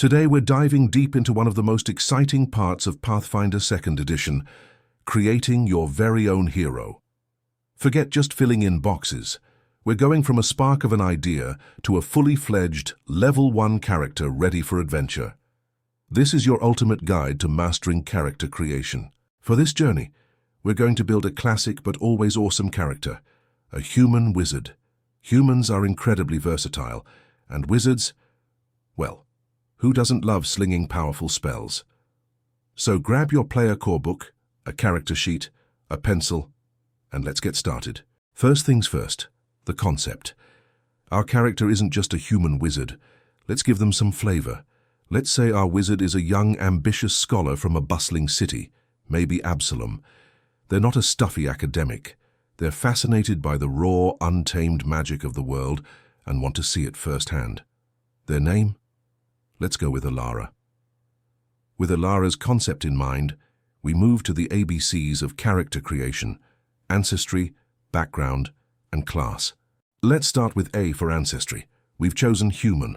Today we're diving deep into one of the most exciting parts of Pathfinder Second Edition, creating your very own hero. Forget just filling in boxes. We're going from a spark of an idea to a fully fledged, level 1 character ready for adventure. This is your ultimate guide to mastering character creation. For this journey, we're going to build a classic but always awesome character, a human wizard. Humans are incredibly versatile, and wizards, well, who doesn't love slinging powerful spells? So grab your player core book, a character sheet, a pencil, and let's get started. First things first, the concept. Our character isn't just a human wizard. Let's give them some flavor. Let's say our wizard is a young, ambitious scholar from a bustling city, maybe Absalom. They're not a stuffy academic. They're fascinated by the raw, untamed magic of the world and want to see it firsthand. Their name? Let's go with Alara. With Alara's concept in mind, we move to the ABCs of character creation: ancestry, background, and class. Let's start with A for ancestry. We've chosen human.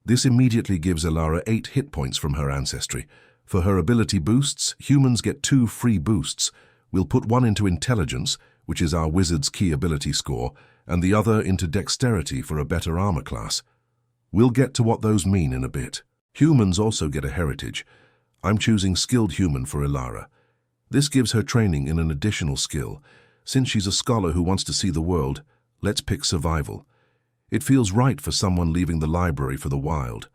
This immediately gives Alara 8 hit points from her ancestry. For her ability boosts, humans get 2 free boosts. We'll put one into intelligence, which is our wizard's key ability score, and the other into dexterity for a better armor class. We'll get to what those mean in a bit. Humans also get a heritage. I'm choosing skilled human for Alara. This gives her training in an additional skill. Since she's a scholar who wants to see the world, let's pick survival. It feels right for someone leaving the library for the wild.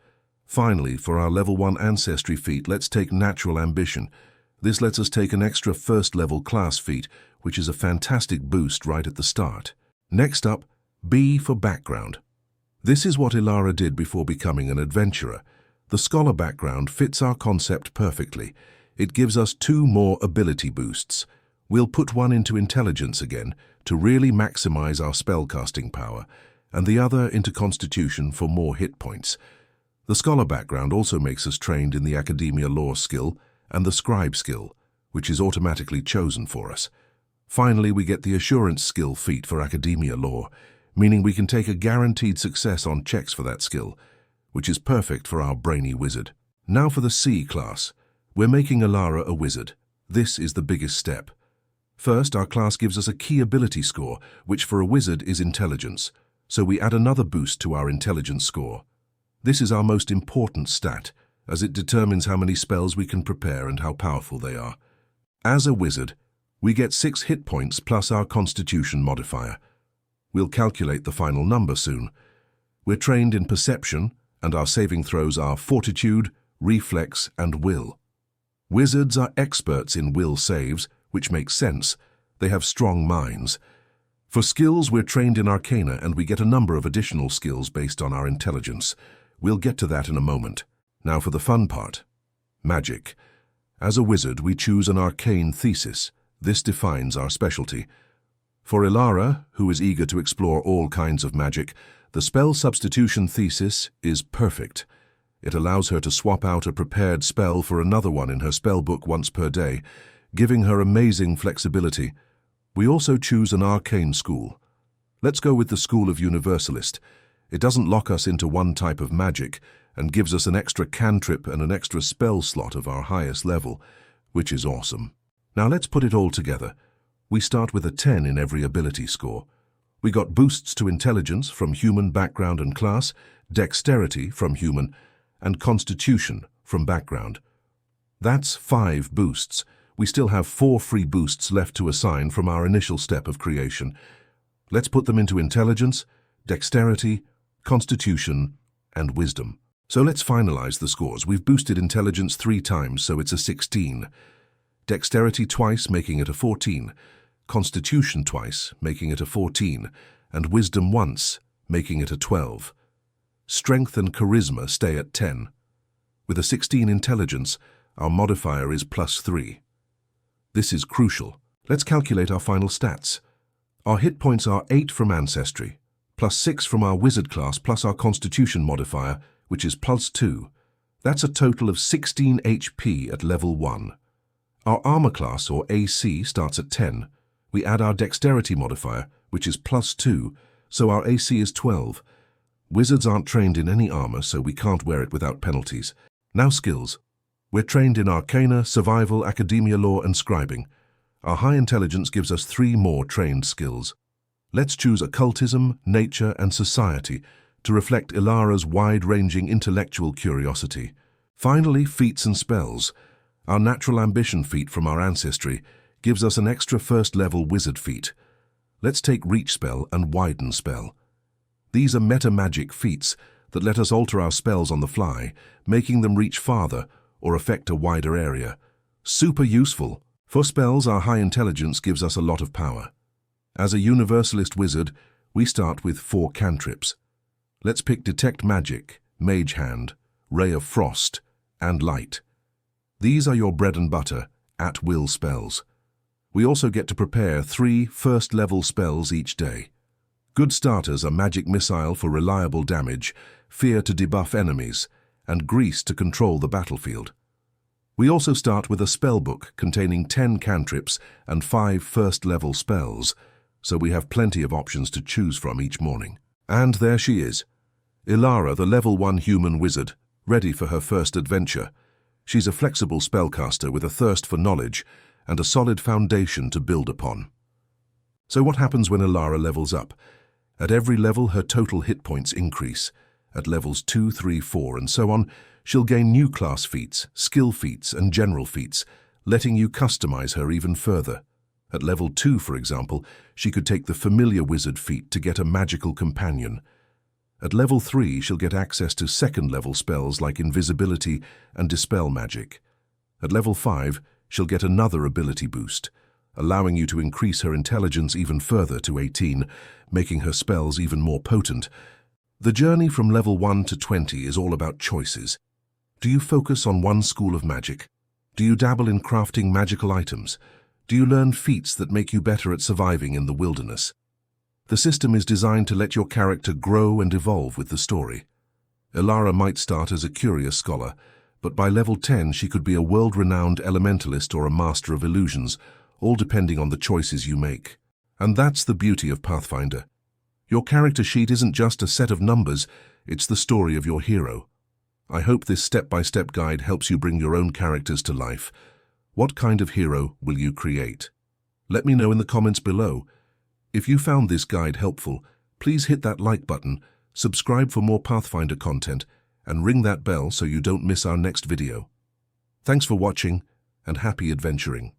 Finally, for our level 1 ancestry feat, let's take natural ambition. This lets us take an extra first-level class feat, which is a fantastic boost right at the start. Next up, B for background. This is what Alara did before becoming an adventurer. The scholar background fits our concept perfectly. It gives us 2 more ability boosts. We'll put one into intelligence again to really maximize our spellcasting power, and the other into constitution for more hit points. The scholar background also makes us trained in the academia lore skill and the scribe skill, which is automatically chosen for us. Finally, we get the assurance skill feat for academia lore, meaning we can take a guaranteed success on checks for that skill, which is perfect for our brainy wizard. Now for the C class. We're making Alara a wizard. This is the biggest step. First, our class gives us a key ability score, which for a wizard is intelligence, so we add another boost to our intelligence score. This is our most important stat, as it determines how many spells we can prepare and how powerful they are. As a wizard, we get 6 hit points plus our constitution modifier. We'll calculate the final number soon. We're trained in perception, and our saving throws are fortitude, reflex, and will. Wizards are experts in will saves, which makes sense. They have strong minds. For skills, we're trained in arcana, and we get a number of additional skills based on our intelligence. We'll get to that in a moment. Now for the fun part. Magic. As a wizard, we choose an arcane thesis. This defines our specialty. For Alara, who is eager to explore all kinds of magic, the spell substitution thesis is perfect. It allows her to swap out a prepared spell for another one in her spellbook once per day, giving her amazing flexibility. We also choose an arcane school. Let's go with the School of Universalist. It doesn't lock us into one type of magic and gives us an extra cantrip and an extra spell slot of our highest level, which is awesome. Now let's put it all together. We start with a 10 in every ability score. We got boosts to intelligence from human background and class, dexterity from human, and constitution from background. That's 5 boosts. We still have 4 free boosts left to assign from our initial step of creation. Let's put them into intelligence, dexterity, constitution, and wisdom. So let's finalize the scores. We've boosted intelligence 3 times, so it's a 16. Dexterity twice, making it a 14. Constitution twice, making it a 14. And wisdom once, making it a 12. Strength and charisma stay at 10. With a 16 intelligence, our modifier is +3. This is crucial. Let's calculate our final stats. Our hit points are 8 from ancestry, +6 from our wizard class plus our constitution modifier, which is +2. That's a total of 16 HP at level 1. Our armor class, or AC, starts at 10. We add our dexterity modifier, which is +2, so our AC is 12. Wizards aren't trained in any armor, so we can't wear it without penalties. Now skills. We're trained in Arcana, Survival, Academia Law, and Scribing. Our high intelligence gives us 3 more trained skills. Let's choose Occultism, Nature, and Society to reflect Ilara's wide-ranging intellectual curiosity. Finally, feats and spells. Our Natural Ambition feat from our ancestry gives us an extra first-level wizard feat. Let's take Reach Spell and Widen Spell. These are meta-magic feats that let us alter our spells on the fly, making them reach farther or affect a wider area. Super useful. For spells, our high intelligence gives us a lot of power. As a universalist wizard, we start with 4 cantrips. Let's pick Detect Magic, Mage Hand, Ray of Frost, and Light. These are your bread and butter, at-will spells. We also get to prepare 3 first-level spells each day. Good starters are Magic Missile for reliable damage, Fear to debuff enemies, and Grease to control the battlefield. We also start with a spellbook containing 10 cantrips and 5 first-level spells, so we have plenty of options to choose from each morning. And there she is, Ilara, the level 1 human wizard, ready for her first adventure. She's a flexible spellcaster with a thirst for knowledge and a solid foundation to build upon. So what happens when Ilara levels up? At every level, her total hit points increase. At levels 2, 3, 4, and so on, she'll gain new class feats, skill feats, and general feats, letting you customize her even further. At level 2, for example, she could take the Familiar Wizard feat to get a magical companion. At level 3, she'll get access to second-level spells like Invisibility and Dispel Magic. At level 5, she'll get another ability boost, allowing you to increase her intelligence even further to 18, making her spells even more potent. The journey from level 1 to 20 is all about choices. Do you focus on one school of magic? Do you dabble in crafting magical items? Do you learn feats that make you better at surviving in the wilderness? The system is designed to let your character grow and evolve with the story. Ilara might start as a curious scholar, but by level 10 she could be a world-renowned elementalist or a master of illusions, all depending on the choices you make. And that's the beauty of Pathfinder. Your character sheet isn't just a set of numbers, it's the story of your hero. I hope this step-by-step guide helps you bring your own characters to life. What kind of hero will you create? Let me know in the comments below. If you found this guide helpful, please hit that like button, subscribe for more Pathfinder content, and ring that bell so you don't miss our next video. Thanks for watching, and happy adventuring.